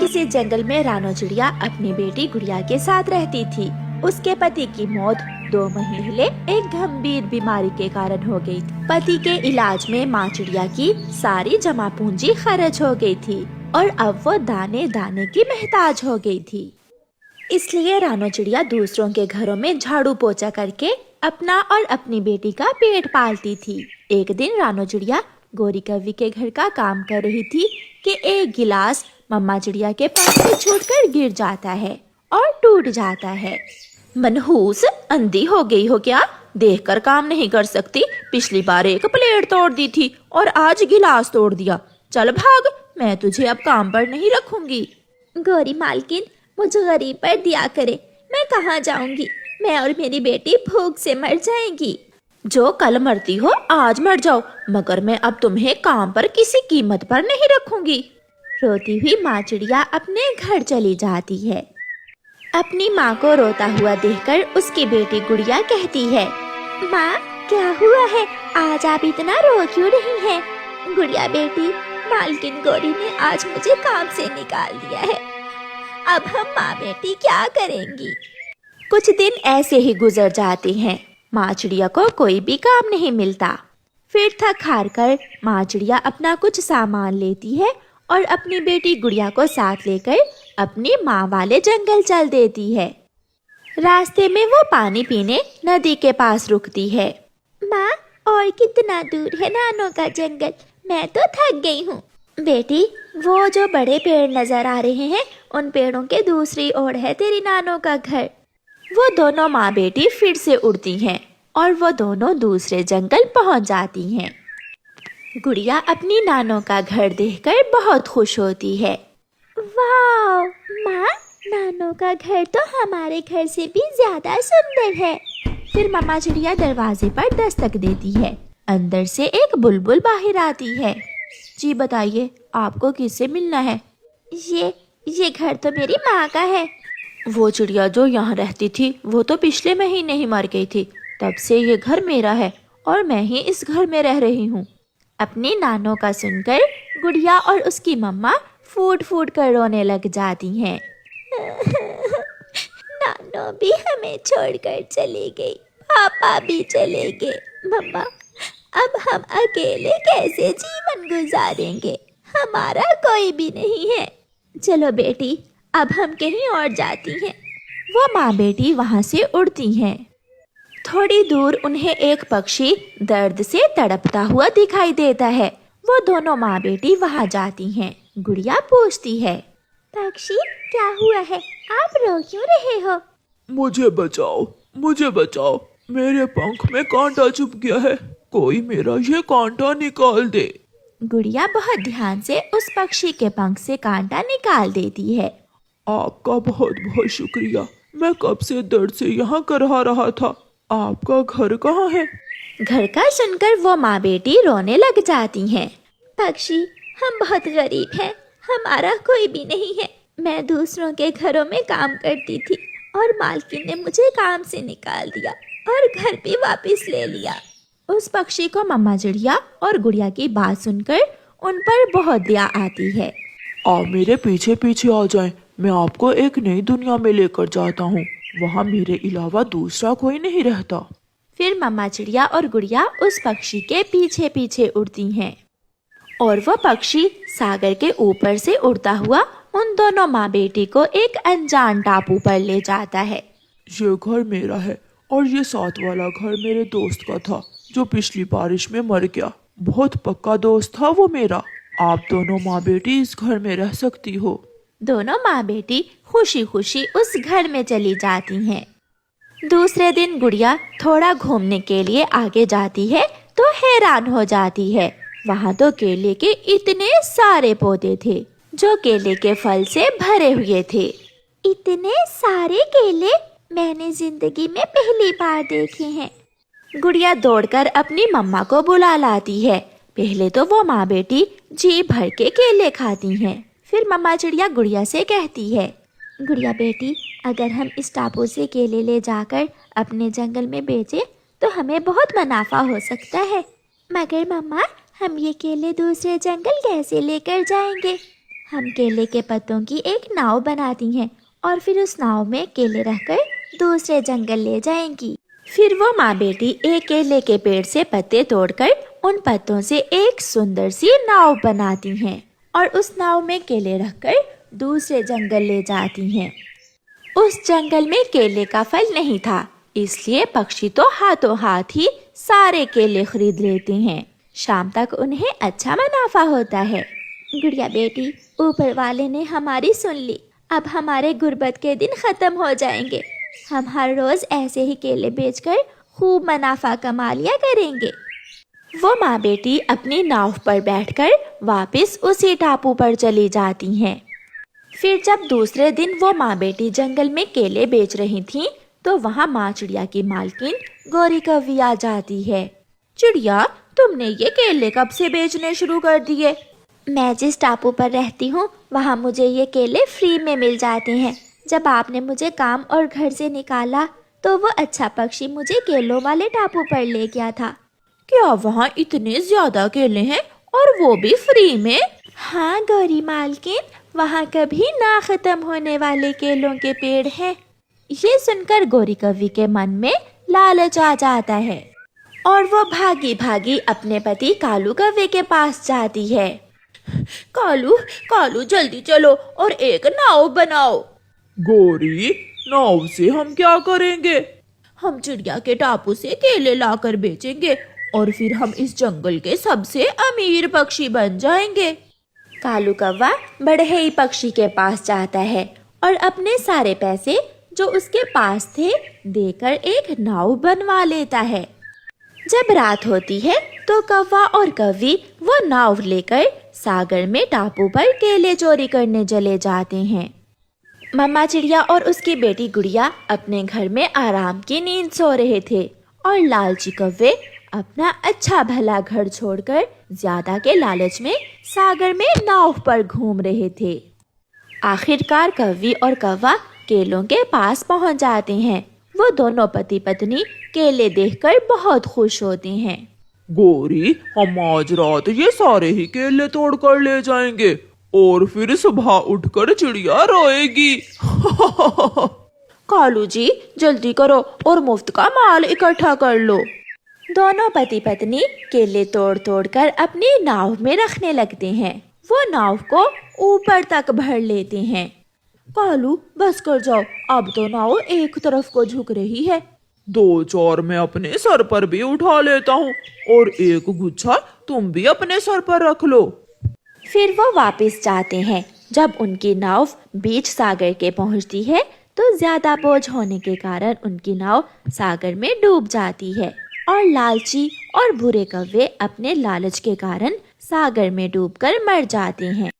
इसी जंगल में रानो चिड़िया अपनी बेटी गुड़िया के साथ रहती थी। उसके पति की मौत 2 महीने एक गंभीर बीमारी के कारण हो गई थी। पति के इलाज में माँ चिड़िया की सारी जमा पूंजी खर्च हो गई थी और अब वो दाने दाने की मोहताज हो गई थी। इसलिए रानो चिड़िया दूसरों के घरों में झाड़ू पोछा करके अपना और अपनी बेटी का पेट पालती थी। एक दिन रानो चिड़िया गोरी कौवी के घर का काम कर रही थी कि एक गिलास मम्मा चिड़िया के पास से छूटकर गिर जाता है और टूट जाता है। मनहूस, अंधी हो गई हो क्या? देखकर काम नहीं कर सकती? पिछली बार एक प्लेट तोड़ दी थी और आज गिलास तोड़ दिया। चल भाग, मैं तुझे अब काम पर नहीं रखूंगी। गौरी मालकिन, मुझे गरीब पर दिया करे, मैं कहाँ जाऊंगी? मैं और मेरी बेटी भूख से मर जाएंगी। जो कल मरती हो आज मर जाओ, मगर मैं अब तुम्हें काम पर किसी कीमत पर नहीं रखूंगी। रोती हुई माँ चिड़िया अपने घर चली जाती है। अपनी माँ को रोता हुआ देखकर उसकी बेटी गुड़िया कहती है, माँ, क्या हुआ है? आज आप इतना रो क्यों रही हैं? गुड़िया बेटी, मालकिन गौरी ने आज मुझे काम से निकाल दिया है। अब हम माँ बेटी क्या करेंगी? कुछ दिन ऐसे ही गुजर जाते हैं। माँ चिड़िया को कोई भी काम नहीं मिलता। फिर थक हार कर माँ चिड़िया अपना कुछ सामान लेती है और अपनी बेटी गुड़िया को साथ लेकर अपनी माँ वाले जंगल चल देती है। रास्ते में वो पानी पीने नदी के पास रुकती है। माँ, और कितना दूर है नानों का जंगल? मैं तो थक गई हूँ। बेटी, वो जो बड़े पेड़ नजर आ रहे हैं, उन पेड़ों के दूसरी ओर है तेरी नानों का घर। वो दोनों माँ बेटी फिर से उड़ती हैं और वो दोनों दूसरे जंगल पहुंच जाती हैं। गुड़िया अपनी नानों का घर देखकर बहुत खुश होती है। वाह माँ, नानों का घर तो हमारे घर से भी ज्यादा सुंदर है। फिर मम्मा चिड़िया दरवाजे पर दस्तक देती है। अंदर से एक बुलबुल बाहर आती है। जी बताइए, आपको किससे मिलना है? ये घर तो मेरी माँ का है। वो चिड़िया जो यहाँ रहती थी वो तो पिछले महीने ही मर गई थी, तब से ये घर मेरा है और मैं ही इस घर में रह रही हूँ। अपनी नानों का सुनकर गुड़िया और उसकी मम्मा फूट फूट कर रोने लग जाती हैं। नानो भी हमें छोड़कर चली गई, पापा भी चले गए। मम्मा, अब हम अकेले कैसे जीवन गुजारेंगे? हमारा कोई भी नहीं है। चलो बेटी, अब हम कहीं और जाती हैं। वो माँ बेटी वहाँ से उड़ती हैं। थोड़ी दूर उन्हें एक पक्षी दर्द से तड़पता हुआ दिखाई देता है। वो दोनों माँ बेटी वहाँ जाती हैं। गुड़िया पूछती है, पक्षी, क्या हुआ है? आप रो क्यों रहे हो? मुझे बचाओ, मुझे बचाओ, मेरे पंख में कांटा चुभ गया है, कोई मेरा ये कांटा निकाल दे। गुड़िया बहुत ध्यान से उस पक्षी के पंख से कांटा निकाल देती है। आपका बहुत बहुत शुक्रिया, मैं कब से दर्द से यहाँ करहा रहा था। आपका घर कहाँ है? घर का सुनकर वो माँ बेटी रोने लग जाती हैं। पक्षी, हम बहुत गरीब हैं, हमारा कोई भी नहीं है। मैं दूसरों के घरों में काम करती थी और मालकिन ने मुझे काम से निकाल दिया और घर भी वापस ले लिया। उस पक्षी को मम्मा चिड़िया और गुड़िया की बात सुनकर उन पर बहुत दया आती है। आप मेरे पीछे पीछे आ जाएं, मैं आपको एक नई दुनिया में लेकर जाता हूँ, वहाँ मेरे अलावा दूसरा कोई नहीं रहता। फिर मम्मा चिड़िया और गुड़िया उस पक्षी के पीछे पीछे उड़ती हैं और वो पक्षी सागर के ऊपर से उड़ता हुआ उन दोनों माँ बेटी को एक अनजान टापू पर ले जाता है। ये घर मेरा है और ये साथ वाला घर मेरे दोस्त का था जो पिछली बारिश में मर गया। बहुत पक्का दोस्त था वो मेरा। आप दोनों माँ बेटी इस घर में रह सकती हो। दोनों माँ बेटी खुशी खुशी उस घर में चली जाती हैं। दूसरे दिन गुड़िया थोड़ा घूमने के लिए आगे जाती है तो हैरान हो जाती है। वहाँ तो केले के इतने सारे पौधे थे जो केले के फल से भरे हुए थे। इतने सारे केले मैंने जिंदगी में पहली बार देखे हैं। गुड़िया दौड़कर अपनी मम्मा को बुला लाती है। पहले तो वो माँ बेटी जी भर के केले खाती हैं। फिर मम्मा चिड़िया गुड़िया से कहती है, गुड़िया बेटी, अगर हम इस टापू से केले ले जाकर अपने जंगल में बेचें तो हमें बहुत मुनाफा हो सकता है। मगर मम्मा, हम ये केले दूसरे जंगल कैसे लेकर जाएंगे? हम केले के पत्तों की एक नाव बनाती हैं और फिर उस नाव में केले रखकर दूसरे जंगल ले जाएंगी। फिर वो माँ बेटी एक केले के पेड़ से पत्ते तोड़कर उन पत्तों से एक सुंदर सी नाव बनाती हैं और उस नाव में केले रखकर दूसरे जंगल ले जाती हैं। उस जंगल में केले का फल नहीं था, इसलिए पक्षी तो हाथों हाथ ही सारे केले खरीद लेते हैं। शाम तक उन्हें अच्छा मुनाफा होता है। गुड़िया बेटी, ऊपर वाले ने हमारी सुन ली। अब हमारे गुर्बत के दिन खत्म हो जाएंगे। हम हर रोज ऐसे ही केले बेचकर खूब मुनाफा कमा लिया करेंगे। वो माँ बेटी अपनी नाव पर बैठकर वापस उसी टापू पर चली जाती हैं। फिर जब दूसरे दिन वो माँ बेटी जंगल में केले बेच रही थीं, तो वहाँ माँ चिड़िया की मालकिन गौरी कौवी आ जाती है। चिड़िया, तुमने ये केले कब से बेचने शुरू कर दिए? मैं जिस टापू पर रहती हूँ वहाँ मुझे ये केले फ्री में मिल जाते हैं। जब आपने मुझे काम और घर से निकाला तो वो अच्छा पक्षी मुझे केलों वाले टापू पर ले गया था। क्या वहाँ इतने ज्यादा केले हैं और वो भी फ्री में? हाँ गौरी मालकिन, वहाँ कभी ना खत्म होने वाले केलों के पेड़ हैं। ये सुनकर गौरी कौवी के मन में लालच आ जाता है और वो भागी भागी अपने पति कालू कौवे के पास जाती है। कालू, कालू जल्दी चलो और एक नाव बनाओ। गौरी, नाव से हम क्या करेंगे? हम चिड़िया के टापू से केले लाकर बेचेंगे और फिर हम इस जंगल के सबसे अमीर पक्षी बन जाएंगे। कालू कौवा बढ़ई पक्षी के पास जाता है और अपने सारे पैसे जो उसके पास थे देकर एक नाव बनवा लेता है। जब रात होती है तो कौवा और कौवी वो नाव लेकर सागर में टापू पर केले चोरी करने चले जाते हैं। मम्मा चिड़िया और उसकी बेटी गुड़िया अपने घर में आराम की नींद सो रहे थे और लालची कौवे अपना अच्छा भला घर छोड़कर ज्यादा के लालच में सागर में नाव पर घूम रहे थे। आखिरकार कौवी और कौवा केलों के पास पहुंच जाते हैं। वो दोनों पति पत्नी केले देखकर बहुत खुश होते हैं। गौरी, हम आज रात ये सारे ही केले तोड़ कर ले जाएंगे और फिर सुबह उठकर चिड़िया रोएगी। कालू जी, जल्दी करो और मुफ्त का माल इकट्ठा कर लो। दोनों पति पत्नी केले तोड़ तोड़ कर अपनी नाव में रखने लगते हैं। वो नाव को ऊपर तक भर लेते हैं। कालू, बस कर जाओ, अब तो नाव एक तरफ को झुक रही है। 2-4 मैं अपने सर पर भी उठा लेता हूँ और एक गुच्छा तुम भी अपने सर पर रख लो। फिर वो वापस जाते हैं। जब उनकी नाव बीच सागर के पहुंचती है तो ज्यादा बोझ होने के कारण उनकी नाव सागर में डूब जाती है और लालची और बुरे कौवे अपने लालच के कारण सागर में डूबकर मर जाते हैं।